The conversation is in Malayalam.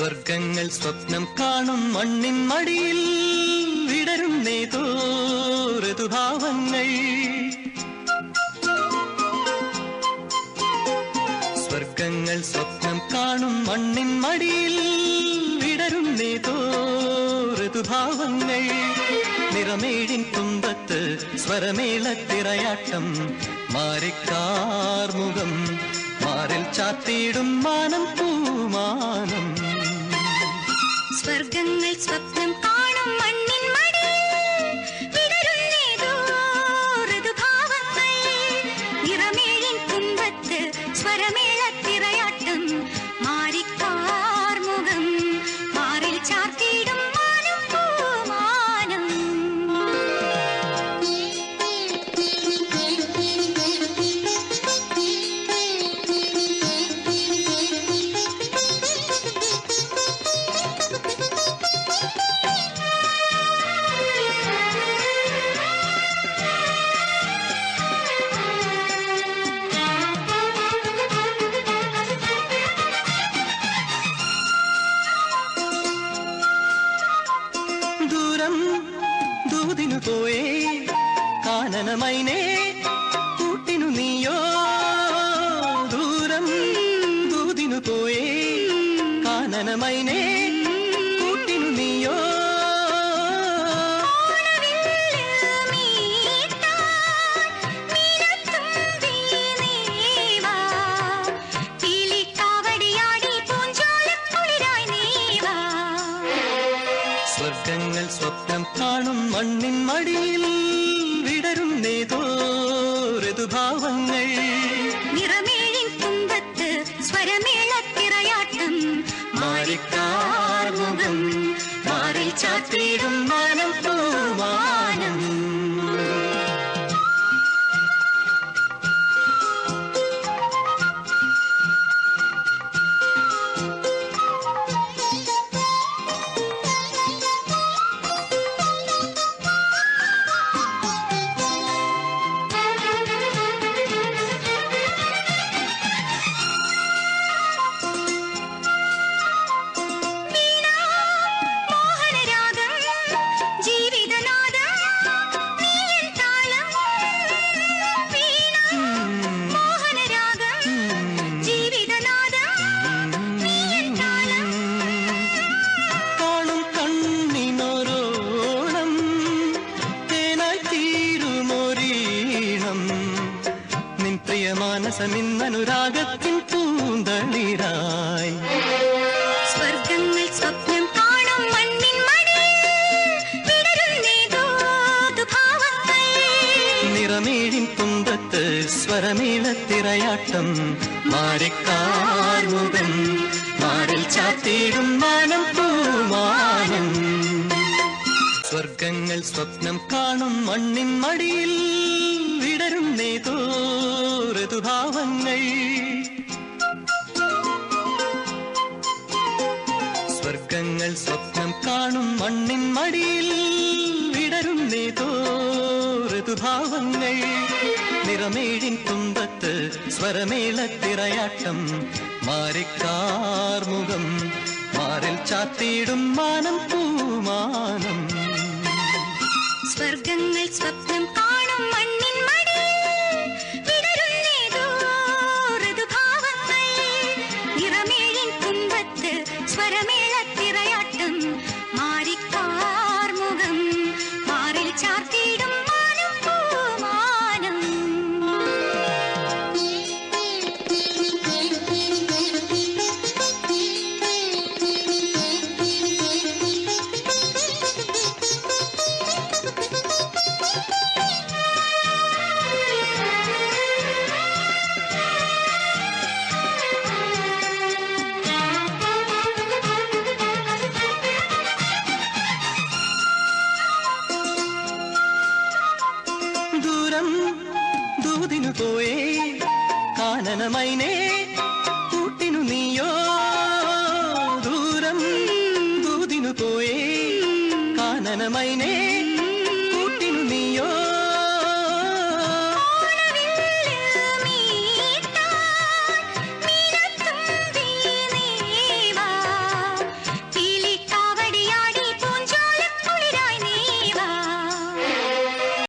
സ്വർഗങ്ങൾ സ്വപ്നം കാണും മണ്ണിൻ മടിയിൽ വിടരുന്നേതോ ഋതുഭാവങ്ങൾ. സ്വർഗങ്ങൾ സ്വപ്നം കാണും മണ്ണിൻ മടിയിൽ വിടരുന്നേതോ ഋതുഭാവങ്ങൾ. നിറമേഴിൻ തുമ്പത്ത് സ്വരമേളത്തിറയാട്ടം മാറിക്കാർമുഖം മാറിൽ ചാത്തിയിടും മാനം പൂമാനം. സ്വർഗങ്ങൾ സ്വപ്നം കാണും മണ്ണിൻ മടിയിൽ വിടരുന്നേതോ ഋതുഭാവങ്ങൾ. നിറമേഴിൻ തുമ്പത്ത് സ്വരമേളത്തിറയാട്ടം മാറിക്കാർമുഖം മാറിൽ ചാത്തിയിടും മാനം പൂമാനം. ദൂരം ദൂതിനു പോയേ കാനനമൈനേ കൂട്ടിനു നീയോ. ദൂരം ദൂതിനു പോയേ കാനനമൈനേ കൂട്ടിനു നീയോ. സ്വർഗങ്ങൾ സ്വപ്നം കാണും മണ്ണിൻ മടിയിൽ വിടരുന്നേതോ ഋതുഭാവങ്ങൾ. നിറമേഴിൻ തുമ്പത്ത് സ്വരമേളത്തിറയാട്ടം മാറിക്കാർമുഖം മാറിൽ ചാത്തിയിടും മാനം പൂമാനം. മാനസമിന്നനുരാഗത്തിൻ പൂന്തളിരായി. സ്വർഗങ്ങൾ സ്വപ്നം കാണും മണ്ണിൻ മടിയിൽ വിടരുന്നേതോ ഋതുഭാവങ്ങൾ. നിറമേഴിൻ തുമ്പത്ത് സ്വരമേളത്തിറയാട്ടം മാറിക്കാർമുഖം മാറിൽ ചാത്തിയിടും മാനം പൂമാനം. സ്വർഗങ്ങൾ സ്വപ്നം കാണും മണ്ണിൻ മടിയിൽ വിടരുന്നേതോ ഋതുഭാവങ്ങൾ. സ്വർഗങ്ങൾ സ്വപ്നം കാണും മണ്ണിൻ മടിയിൽ വിടരുന്നേതോ ഋതുഭാവങ്ങൾ. നിറമേഴിൻ തുമ്പത്ത് സ്വരമേളത്തിറയാട്ടം മാറിക്കാർമുഖം മാറിൽ ചാത്തിയിടും മാനം പൂമാനം. സ്വർഗങ്ങൾ സ്വപ്നം കാണും മണ്ണിൻ മടിയിൽ വിടരുന്നേതോ ഋതുഭാവങ്ങൾ. നിറമേഴിൻ തുമ്പത്ത് സ്വരമേളത്തിറയാട്ടം മാറിക്കാർമുഖം മാറിൽ ചാർത്തിയിടും മാനം പൂമാനം. ദൂരം ദൂതിനു പോയേ കാനനമൈനേ കൂട്ടിനു നീയോ. ദൂരം ദൂതിനു പോയേ കാനനമൈനേ